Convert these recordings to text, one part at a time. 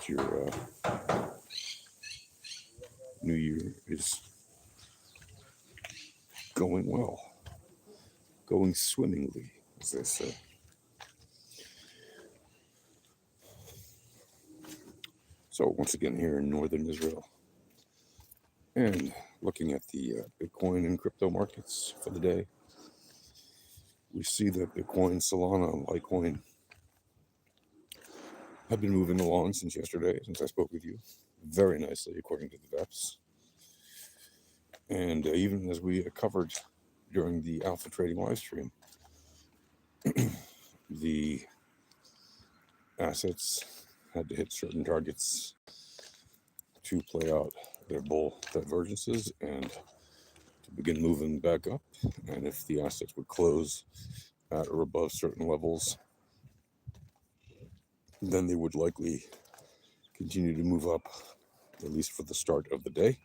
your new year is going well, going swimmingly, as they say. So once again here in northern Israel, and looking at the Bitcoin and crypto markets for the day, we see that Bitcoin, Solana, and Litecoin have been moving along since yesterday, since I spoke with you, very nicely according to the VEPs. And even as we covered during the Alpha Trading live stream, the assets had to hit certain targets to play out their bull divergences and to begin moving back up. And if the assets would close at or above certain levels, then they would likely continue to move up, at least for the start of the day.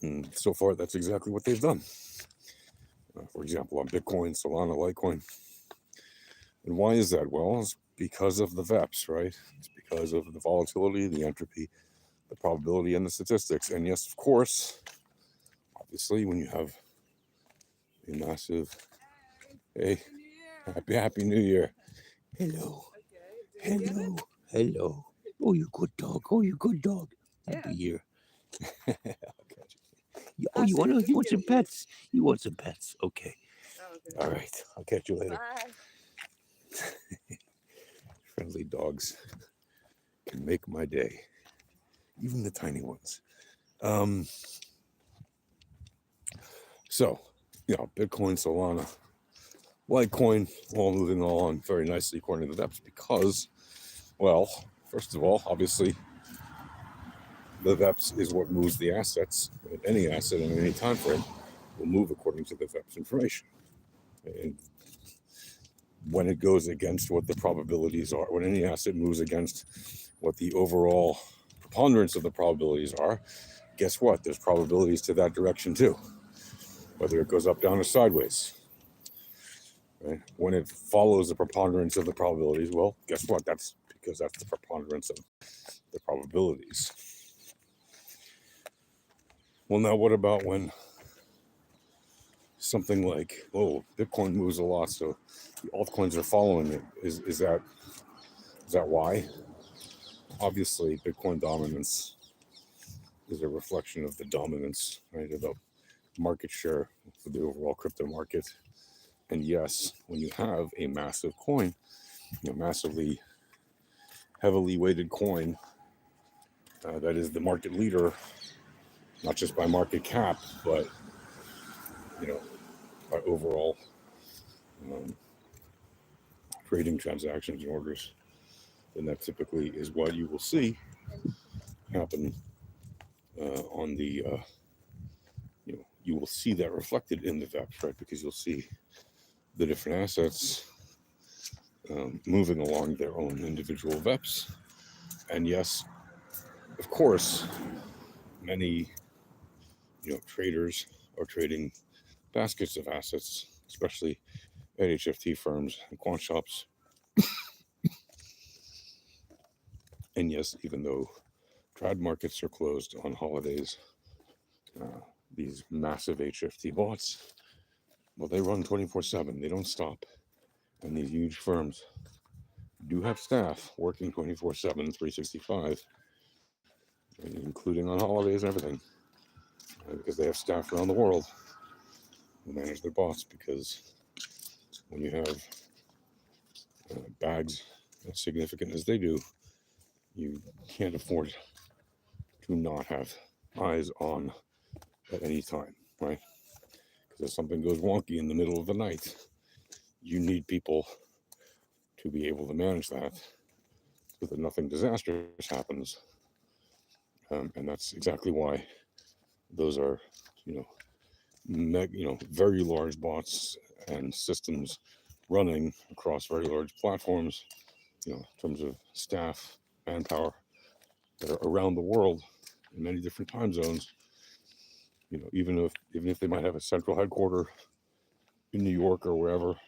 And so far, that's exactly what they've done. For example, on Bitcoin, Solana, Litecoin. And why is that? Well, it's because of the VEPs, right? It's because of the volatility, the entropy, the probability, and the statistics. And yes, of course, obviously, when you have a massive, hey, happy New Year. Hello. Hello. Hello. Oh, you good dog. Oh, you good dog. Happy year. I'll catch you. Oh, you want some pets? You want some pets? Okay. All right. I'll catch you later. Bye. Friendly dogs can make my day. Even the tiny ones. So, Bitcoin, Solana, Litecoin, all moving along very nicely according to the VEPs because, well, first of all, obviously, the VEPs is what moves the assets. Any asset in any time frame will move according to the VEPs information. And when it goes against what the probabilities are, when any asset moves against what the overall preponderance of the probabilities are, guess what? There's probabilities to that direction too, whether it goes up, down, or sideways. Right? When it follows the preponderance of the probabilities, well, guess what? That's because that's the preponderance of the probabilities. Well, now what about when something like, Bitcoin moves a lot, so the altcoins are following it? Is that why? Obviously, Bitcoin dominance is a reflection of the dominance, right, of the market share for the overall crypto market. And yes, when you have a massive coin, massively heavily weighted coin that is the market leader, not just by market cap, but by overall trading transactions and orders, then that typically is what you will see happen on the you will see that reflected in the VEPs, right? Because you'll see the different assets moving along their own individual VEPs. And yes, of course, many traders are trading baskets of assets, especially at HFT firms and quant shops. And yes, even though trad markets are closed on holidays, these massive HFT bots, well, they run 24/7. They don't stop. And these huge firms do have staff working 24/7, 365, including on holidays and everything, because they have staff around the world who manage their bots. Because when you have bags as significant as they do, you can't afford to not have eyes on at any time, right? Because if something goes wonky in the middle of the night, you need people to be able to manage that so that nothing disastrous happens. And that's exactly why those are, very large bots and systems running across very large platforms, in terms of staff, manpower that are around the world in many different time zones. Even if they might have a central headquarters in New York or wherever,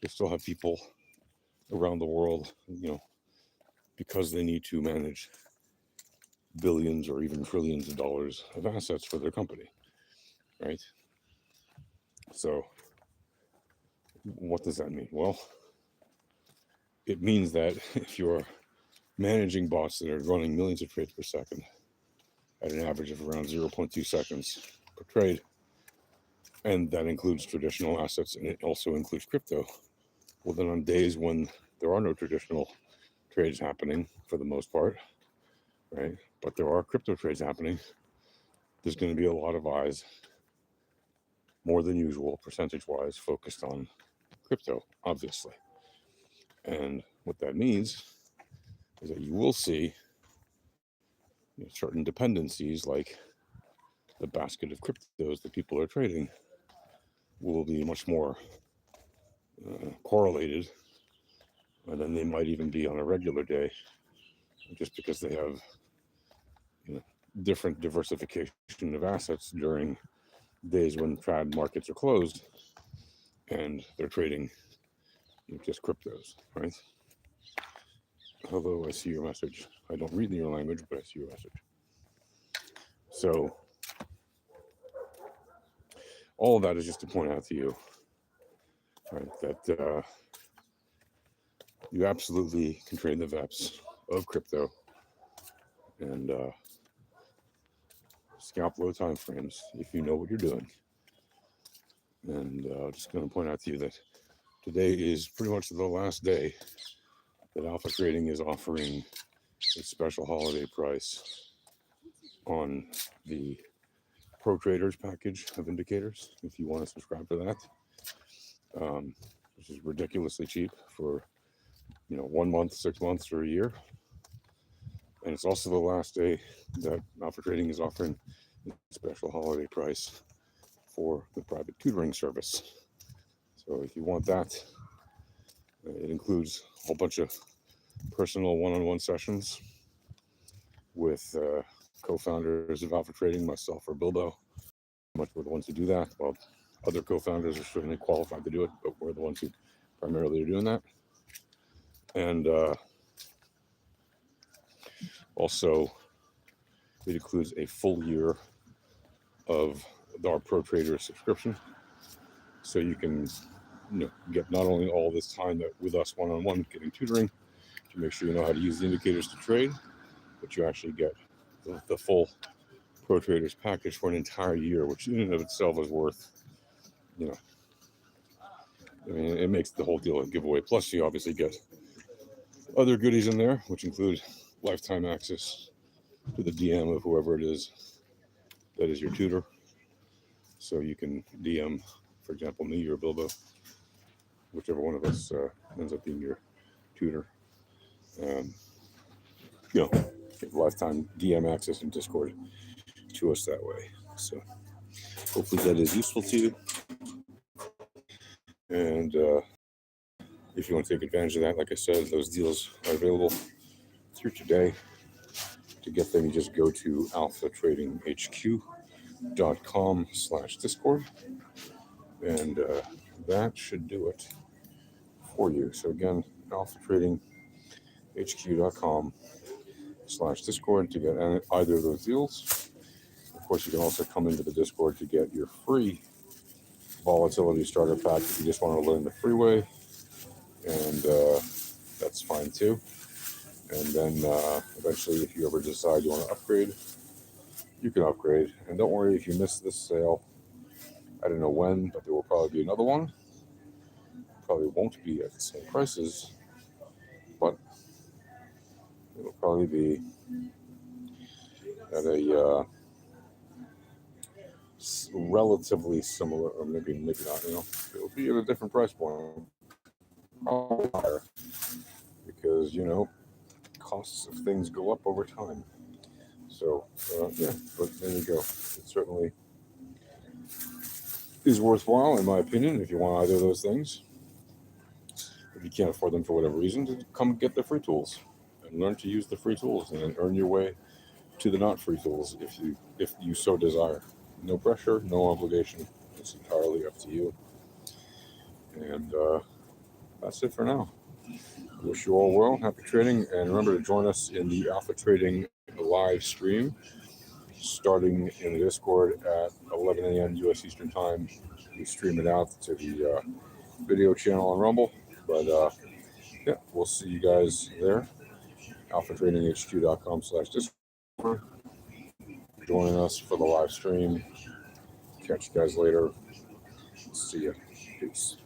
they still have people around the world, because they need to manage billions or even trillions of dollars of assets for their company, right? So what does that mean? Well, it means that if you're managing bots that are running millions of trades per second at an average of around 0.2 seconds per trade, and that includes traditional assets and it also includes crypto, well, then on days when there are no traditional trades happening for the most part, right, but there are crypto trades happening, there's going to be a lot of eyes, more than usual, percentage-wise, focused on crypto, obviously. And what that means is that you will see certain dependencies, like the basket of cryptos that people are trading, will be much more correlated than they might even be on a regular day, just because they have different diversification of assets during days when trad markets are closed and they're trading just cryptos, right? Hello, I see your message. I don't read in your language, but I see your message. So all of that is just to point out to you, right, that you absolutely can trade the VEPs of crypto and scalp low time frames if you know what you're doing. And just going to point out to you that today is pretty much the last day that Alpha Trading is offering a special holiday price on the Pro Traders package of indicators, if you want to subscribe to that, which is ridiculously cheap for 1 month, 6 months, or a year. And it's also the last day that Alpha Trading is offering a special holiday price for the private tutoring service. So if you want that, it includes a whole bunch of personal one-on-one sessions with co-founders of Alpha Trading, myself or Bilbo. Much we're the ones who do that. Well, other co-founders are certainly qualified to do it, but we're the ones who primarily are doing that. And also, it includes a full year of our Pro Trader subscription, so you can get not only all this time that with us one-on-one getting tutoring to make sure you know how to use the indicators to trade, but you actually get the full Pro Traders package for an entire year, which in and of itself is worth, it makes the whole deal a giveaway. Plus, you obviously get other goodies in there, which include lifetime access to the DM of whoever it is that is your tutor. So you can DM, for example, me or Bilbo, whichever one of us ends up being your tutor. Get lifetime DM access in Discord to us that way. So hopefully that is useful to you. And if you want to take advantage of that, like I said, those deals are available through today. To get them, you just go to alphatradinghq.com/Discord, and that should do it for you. So again, alphatradinghq.com/Discord to get either of those deals. Of course, you can also come into the Discord to get your free volatility starter pack if you just want to learn the free way, and that's fine too. And then eventually, if you ever decide you want to upgrade, you can upgrade. And don't worry if you miss this sale. I don't know when, but there will probably be another one. Probably won't be at the same prices, but it'll probably be at a relatively similar, or maybe not. It'll be at a different price point, probably higher, because costs of things go up over time. So yeah, but there you go. It certainly is worthwhile, in my opinion, if you want either of those things. If you can't afford them for whatever reason, to come get the free tools and learn to use the free tools, and then earn your way to the not free tools if you so desire. No pressure, no obligation. It's entirely up to you. And that's it for now. Wish you all well, happy trading, and remember to join us in the Alpha Trading live stream starting in the Discord at 11 a.m. U.S. Eastern Time. We stream it out to the video channel on Rumble, but yeah, we'll see you guys there. alphatradinghq.com/Discord. Join us for the live stream. Catch you guys later. See ya. Peace.